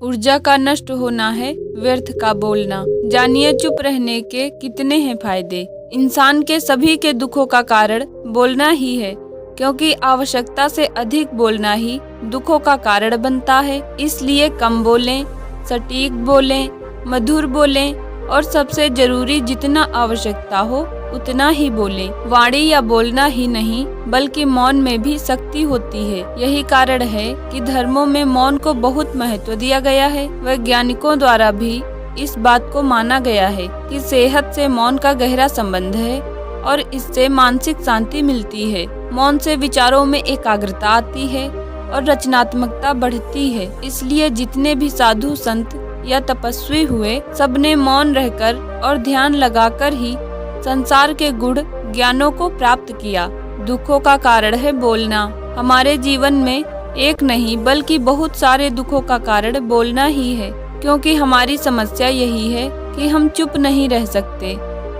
ऊर्जा का नष्ट होना है व्यर्थ का बोलना। जानिए चुप रहने के कितने हैं फायदे। इंसान के सभी के दुखों का कारण बोलना ही है, क्योंकि आवश्यकता से अधिक बोलना ही दुखों का कारण बनता है। इसलिए कम बोलें, सटीक बोलें, मधुर बोलें और सबसे जरूरी जितना आवश्यकता हो उतना ही बोलें। वाणी या बोलना ही नहीं बल्कि मौन में भी शक्ति होती है। यही कारण है कि धर्मों में मौन को बहुत महत्व दिया गया है। वैज्ञानिकों द्वारा भी इस बात को माना गया है कि सेहत से मौन का गहरा संबंध है और इससे मानसिक शांति मिलती है। मौन से विचारों में एकाग्रता आती है और रचनात्मकता बढ़ती है। इसलिए जितने भी साधु संत या तपस्वी हुए, सबने मौन रहकर और ध्यान लगाकर ही संसार के गुण ज्ञानों को प्राप्त किया। दुखों का कारण है बोलना। हमारे जीवन में एक नहीं बल्कि बहुत सारे दुखों का कारण बोलना ही है, क्योंकि हमारी समस्या यही है कि हम चुप नहीं रह सकते,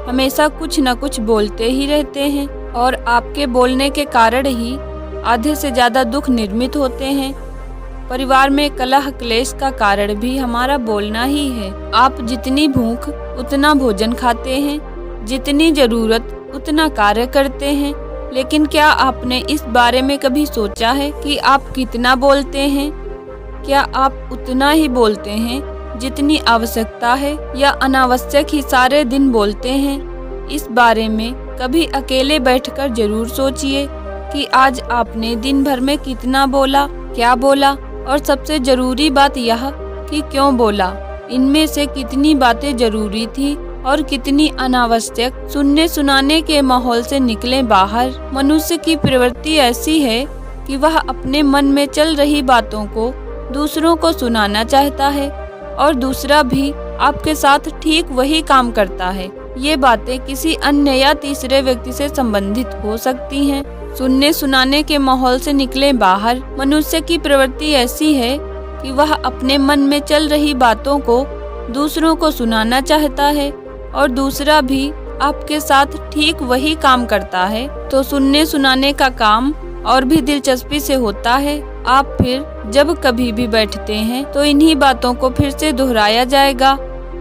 हमेशा कुछ न कुछ बोलते ही रहते हैं और आपके बोलने के कारण ही आधे से ज्यादा दुख निर्मित होते हैं। परिवार में कलह क्लेश का कारण भी हमारा बोलना ही है। आप जितनी भूख उतना भोजन खाते हैं, जितनी जरूरत उतना कार्य करते हैं, लेकिन क्या आपने इस बारे में कभी सोचा है कि आप कितना बोलते हैं? क्या आप उतना ही बोलते हैं जितनी आवश्यकता है या अनावश्यक ही सारे दिन बोलते हैं? इस बारे में कभी अकेले बैठकर जरूर सोचिए कि आज आपने दिन भर में कितना बोला, क्या बोला और सबसे जरूरी बात यह कि क्यों बोला। इनमें से कितनी बातें जरूरी थी और कितनी अनावश्यक। सुनने सुनाने के माहौल से निकले बाहर। मनुष्य की प्रवृत्ति ऐसी है कि वह अपने मन में चल रही बातों को दूसरों को सुनाना चाहता है और दूसरा भी आपके साथ ठीक वही काम करता है। ये बातें किसी अन्य या तीसरे व्यक्ति से संबंधित हो सकती हैं। सुनने सुनाने के माहौल से निकले बाहर। मनुष्य की प्रवृत्ति ऐसी है कि वह अपने मन में चल रही बातों को दूसरों को सुनाना चाहता है और दूसरा भी आपके साथ ठीक वही काम करता है। तो सुनने सुनाने का काम और भी दिलचस्पी से होता है। आप फिर जब कभी भी बैठते हैं तो इन्हीं बातों को फिर से दोहराया जाएगा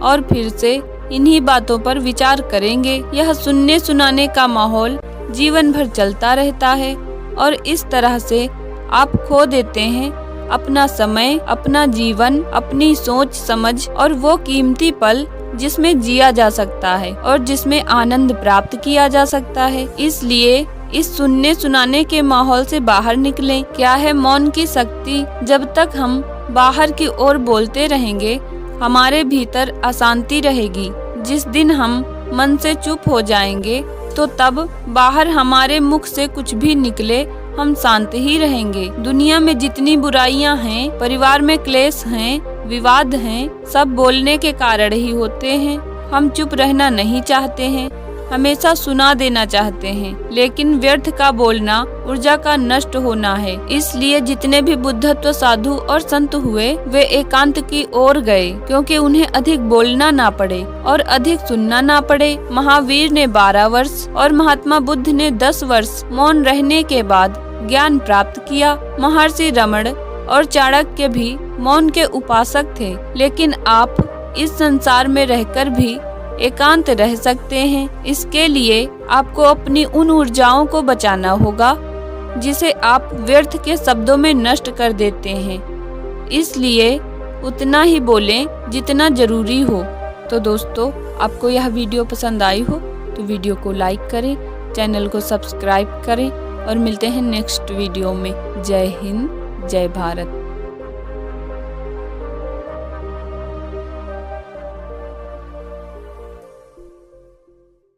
और फिर से इन्हीं बातों पर विचार करेंगे। यह सुनने सुनाने का माहौल जीवन भर चलता रहता है और इस तरह से आप खो देते हैं अपना समय, अपना जीवन, अपनी सोच समझ और वो कीमती पल जिसमें जिया जा सकता है और जिसमें आनंद प्राप्त किया जा सकता है। इसलिए इस सुनने सुनाने के माहौल से बाहर निकलें। क्या है मौन की शक्ति? जब तक हम बाहर की ओर बोलते रहेंगे, हमारे भीतर अशांति रहेगी। जिस दिन हम मन से चुप हो जाएंगे, तो तब बाहर हमारे मुख से कुछ भी निकले, हम शांत ही रहेंगे। दुनिया में जितनी बुराइयां हैं, परिवार में क्लेश हैं, विवाद हैं, सब बोलने के कारण ही होते हैं। हम चुप रहना नहीं चाहते हैं, हमेशा सुना देना चाहते हैं, लेकिन व्यर्थ का बोलना ऊर्जा का नष्ट होना है। इसलिए जितने भी बुद्धत्व साधु और संत हुए, वे एकांत की ओर गए, क्योंकि उन्हें अधिक बोलना ना पड़े और अधिक सुनना ना पड़े। महावीर ने 12 वर्ष और महात्मा बुद्ध ने 10 वर्ष मौन रहने के बाद ज्ञान प्राप्त किया। महर्षि रमण और चाणक्य भी मौन के उपासक थे, लेकिन आप इस संसार में रहकर भी एकांत रह सकते हैं। इसके लिए आपको अपनी उन ऊर्जाओं को बचाना होगा जिसे आप व्यर्थ के शब्दों में नष्ट कर देते हैं। इसलिए उतना ही बोलें जितना जरूरी हो। तो दोस्तों, आपको यह वीडियो पसंद आई हो तो वीडियो को लाइक करें, चैनल को सब्सक्राइब करें और मिलते हैं नेक्स्ट वीडियो में। जय हिंद, जय भारत।